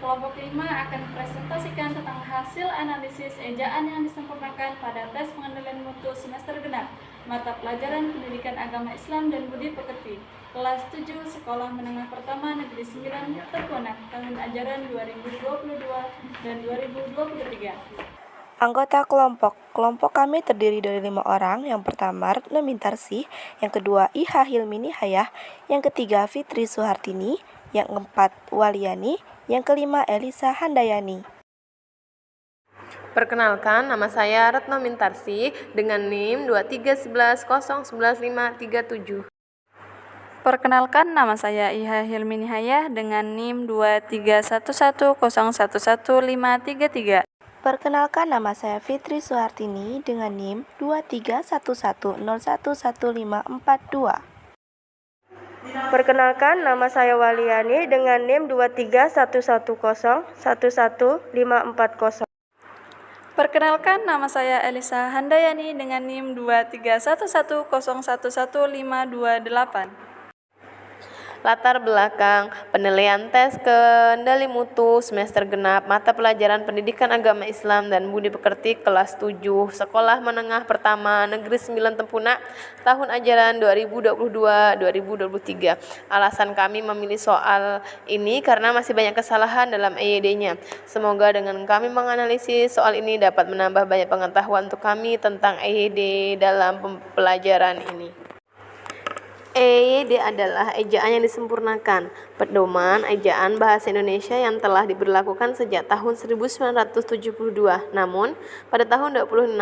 kelompok 5 akan presentasikan tentang hasil analisis ejaan yang disempurnakan pada tes pengendalian mutu semester genap mata pelajaran Pendidikan Agama Islam dan Budi Pekerti kelas 7 Sekolah Menengah Pertama Negeri 9 Tempunak tahun ajaran 2022 dan 2023. Anggota kelompok. Kelompok kami terdiri dari 5 orang. Yang pertama Retno Mintarsih, yang kedua Iha Hilmi Nihayah, yang ketiga Fitri Suhartini, yang keempat Waliani, yang kelima Elisa Handayani. Perkenalkan, nama saya Retno Mintarsih dengan NIM 2311019537. Perkenalkan, nama saya Iha Hilmi Nihayah dengan NIM 2311011533. Perkenalkan, nama saya Fitri Suhartini dengan NIM 2311011542. Perkenalkan, nama saya Waliani dengan NIM 2311011540. Perkenalkan, nama saya Elisa Handayani dengan NIM 2311011528. Latar belakang penilaian tes kendali mutu semester genap mata pelajaran Pendidikan Agama Islam dan Budi Pekerti kelas 7 Sekolah Menengah Pertama Negeri 9 Tempunak tahun ajaran 2022-2023. Alasan kami memilih soal ini karena masih banyak kesalahan dalam EYD-nya. Semoga dengan kami menganalisis soal ini dapat menambah banyak pengetahuan untuk kami tentang EYD dalam pelajaran ini. EYD adalah ejaan yang disempurnakan, pedoman ejaan bahasa Indonesia yang telah diberlakukan sejak tahun 1972. Namun, pada tahun 26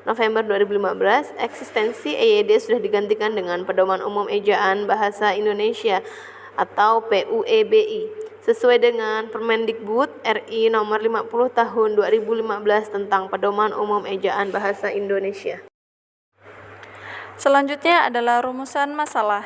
November 2015, eksistensi EYD sudah digantikan dengan Pedoman Umum Ejaan Bahasa Indonesia atau PUEBI, sesuai dengan Permendikbud RI nomor 50 tahun 2015 tentang Pedoman Umum Ejaan Bahasa Indonesia. Selanjutnya adalah rumusan masalah.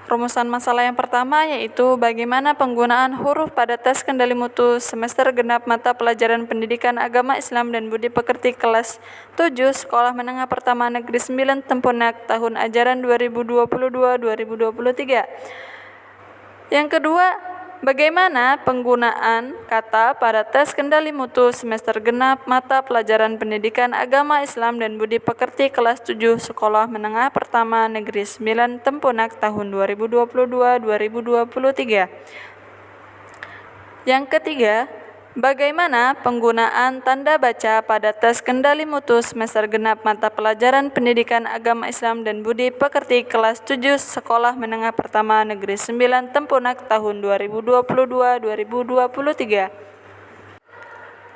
Rumusan masalah yang pertama yaitu bagaimana penggunaan huruf pada tes kendali mutu semester genap mata pelajaran Pendidikan Agama Islam dan Budi Pekerti kelas 7 Sekolah Menengah Pertama Negeri 9 Tempunak tahun ajaran 2022-2023. Yang kedua, bagaimana penggunaan kata pada tes kendali mutu semester genap mata pelajaran Pendidikan Agama Islam dan Budi Pekerti kelas 7 Sekolah Menengah Pertama Negeri 9 Tempunak tahun 2022-2023. Yang ketiga, bagaimana penggunaan tanda baca pada tes kendali mutu semester genap mata pelajaran Pendidikan Agama Islam dan Budi Pekerti kelas 7 Sekolah Menengah Pertama Negeri 9 Tempunak tahun 2022-2023.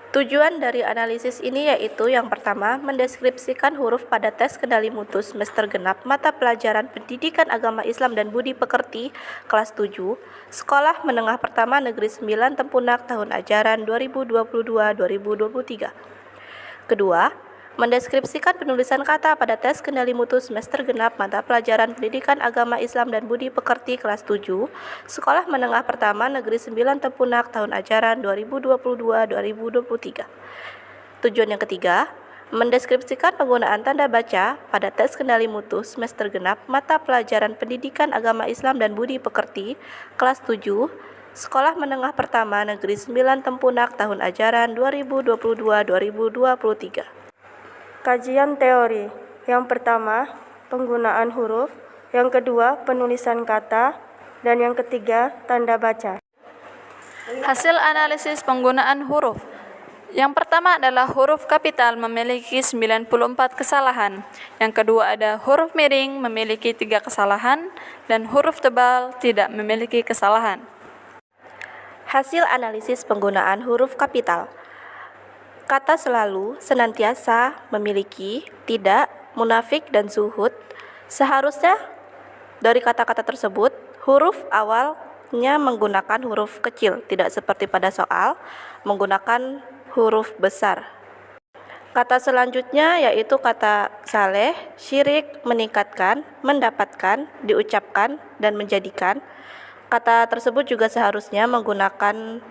Tujuan dari analisis ini yaitu yang pertama, mendeskripsikan huruf pada tes kendali mutu semester genap mata pelajaran Pendidikan Agama Islam dan Budi Pekerti kelas 7 Sekolah Menengah Pertama Negeri 9 Tempunak tahun ajaran 2022-2023. Kedua, mendeskripsikan penulisan kata pada tes kendali mutu semester genap mata pelajaran Pendidikan Agama Islam dan Budi Pekerti kelas 7 Sekolah Menengah Pertama Negeri 9 Tempunak tahun ajaran 2022-2023. Tujuan yang ketiga, mendeskripsikan penggunaan tanda baca pada tes kendali mutu semester genap mata pelajaran Pendidikan Agama Islam dan Budi Pekerti kelas 7 Sekolah Menengah Pertama Negeri 9 Tempunak tahun ajaran 2022-2023. Kajian teori. Yang pertama, penggunaan huruf. Yang kedua, penulisan kata. Dan yang ketiga, tanda baca. Hasil analisis penggunaan huruf. Yang pertama adalah huruf kapital memiliki 94 kesalahan. Yang kedua ada huruf miring memiliki 3 kesalahan dan huruf tebal tidak memiliki kesalahan. Hasil analisis penggunaan huruf kapital. Kata selalu, senantiasa, memiliki, tidak, munafik, dan zuhud. Seharusnya dari kata-kata tersebut, huruf awalnya menggunakan huruf kecil, tidak seperti pada soal, menggunakan huruf besar. Kata selanjutnya yaitu kata saleh, syirik, meningkatkan, mendapatkan, diucapkan, dan menjadikan. Kata tersebut juga seharusnya menggunakan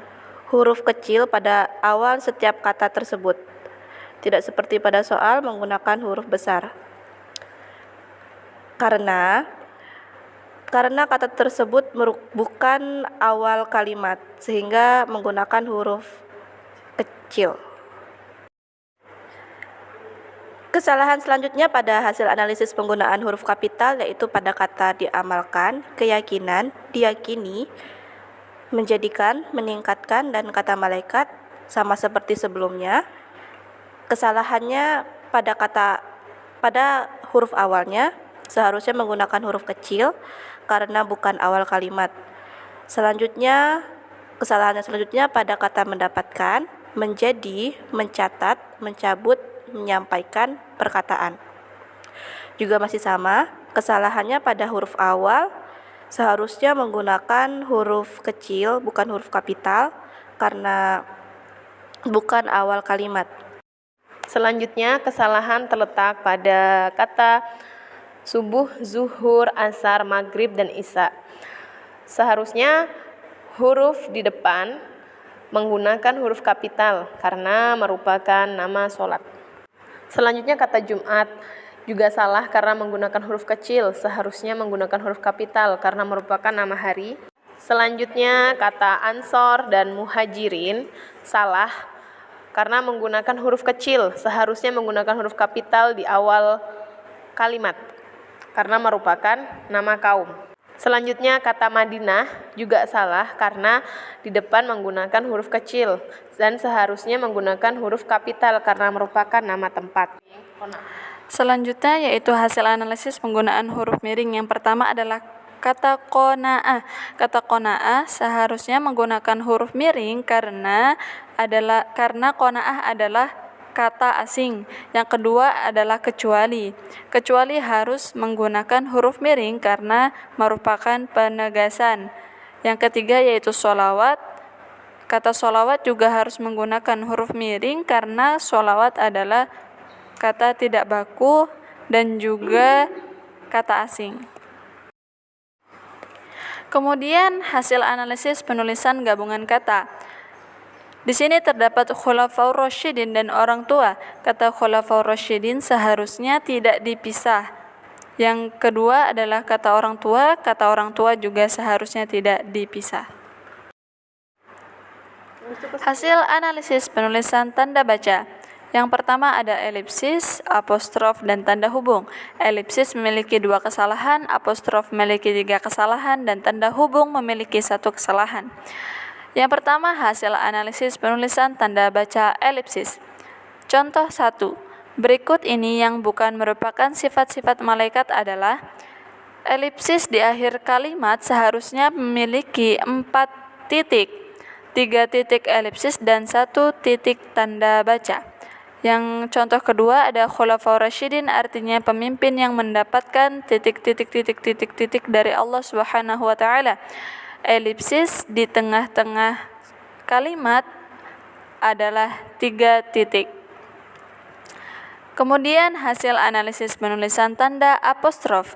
huruf kecil pada awal setiap kata tersebut, tidak seperti pada soal menggunakan huruf besar. Karena karena kata tersebut bukan awal kalimat, sehingga menggunakan huruf kecil. Kesalahan selanjutnya pada hasil analisis penggunaan huruf kapital yaitu pada kata diamalkan, keyakinan, diyakini, menjadikan, meningkatkan, dan kata malaikat sama seperti sebelumnya. Kesalahannya pada huruf awalnya seharusnya menggunakan huruf kecil karena bukan awal kalimat. Kesalahannya selanjutnya pada kata mendapatkan, menjadi, mencatat, mencabut, menyampaikan perkataan. Juga masih sama, kesalahannya pada huruf awal seharusnya menggunakan huruf kecil bukan huruf kapital karena bukan awal kalimat. Selanjutnya, kesalahan terletak pada kata subuh, zuhur, asar, maghrib, dan isya. Seharusnya huruf di depan menggunakan huruf kapital karena merupakan nama sholat. Selanjutnya, kata Jumat juga salah karena menggunakan huruf kecil. Seharusnya menggunakan huruf kapital karena merupakan nama hari. Selanjutnya, kata Ansor dan Muhajirin salah karena menggunakan huruf kecil. Seharusnya menggunakan huruf kapital di awal kalimat karena merupakan nama kaum. Selanjutnya, kata Madinah juga salah karena di depan menggunakan huruf kecil dan seharusnya menggunakan huruf kapital karena merupakan nama tempat. Selanjutnya yaitu hasil analisis penggunaan huruf miring. Yang pertama adalah kata qanaah. Kata qanaah seharusnya menggunakan huruf miring karena qanaah adalah kata asing. Yang kedua adalah kecuali. Kecuali harus menggunakan huruf miring karena merupakan penegasan. Yang ketiga yaitu sholawat. Kata sholawat juga harus menggunakan huruf miring karena sholawat adalah kata tidak baku dan juga kata asing. Kemudian hasil analisis penulisan gabungan kata. Di sini terdapat khulafaur rasyidin dan orang tua. Kata khulafaur rasyidin seharusnya tidak dipisah. Yang kedua adalah kata orang tua juga seharusnya tidak dipisah. Hasil analisis penulisan tanda baca. Yang pertama ada elipsis, apostrof, dan tanda hubung. Elipsis memiliki 2 kesalahan, apostrof memiliki 3 kesalahan, dan tanda hubung memiliki 1 kesalahan. Yang pertama hasil analisis penulisan tanda baca elipsis. Contoh 1. Berikut ini yang bukan merupakan sifat-sifat malaikat adalah elipsis di akhir kalimat seharusnya memiliki 4 titik, 3 titik elipsis, dan 1 titik tanda baca. Yang contoh kedua ada khulafaur rasyidin, artinya pemimpin yang mendapatkan titik dari Allah Subhanahu wa taala. Elipsis di tengah-tengah kalimat adalah 3 titik. Kemudian hasil analisis penulisan tanda apostrof.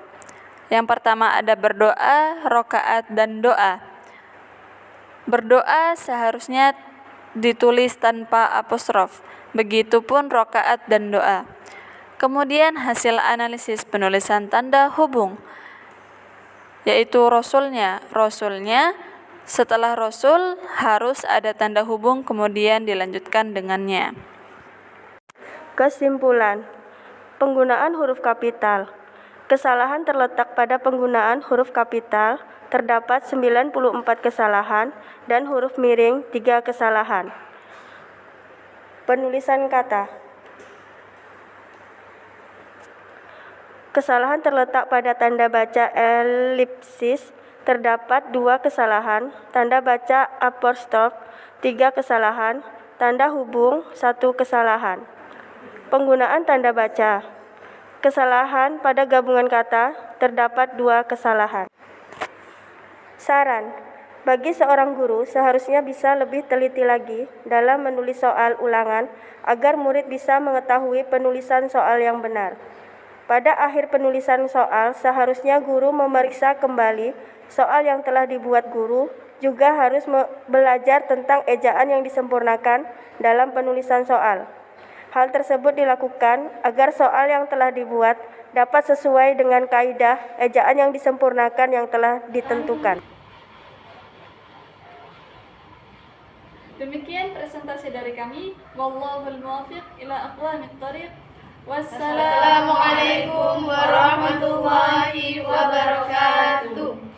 Yang pertama ada berdoa, rokaat, dan doa. Berdoa seharusnya ditulis tanpa apostrof. Begitupun rokaat dan doa. Kemudian hasil analisis penulisan tanda hubung, yaitu rasulnya. Rasulnya setelah rasul harus ada tanda hubung kemudian dilanjutkan dengannya. Kesimpulan, penggunaan huruf kapital. Kesalahan terletak pada penggunaan huruf kapital, terdapat 94 kesalahan dan huruf miring 3 kesalahan. Penulisan kata. Kesalahan terletak pada tanda baca elipsis, terdapat 2 kesalahan, tanda baca apostrof 3 kesalahan, tanda hubung 1 kesalahan. Penggunaan tanda baca. Kesalahan pada gabungan kata, terdapat 2 kesalahan. Saran. Bagi seorang guru, seharusnya bisa lebih teliti lagi dalam menulis soal ulangan agar murid bisa mengetahui penulisan soal yang benar. Pada akhir penulisan soal, seharusnya guru memeriksa kembali soal yang telah dibuat guru, juga harus belajar tentang ejaan yang disempurnakan dalam penulisan soal. Hal tersebut dilakukan agar soal yang telah dibuat dapat sesuai dengan kaidah ejaan yang disempurnakan yang telah ditentukan. Demikian presentasi dari kami. Wallahul muwaffiq ila aqwamit thoriq. Wassalamualaikum warahmatullahi wabarakatuh.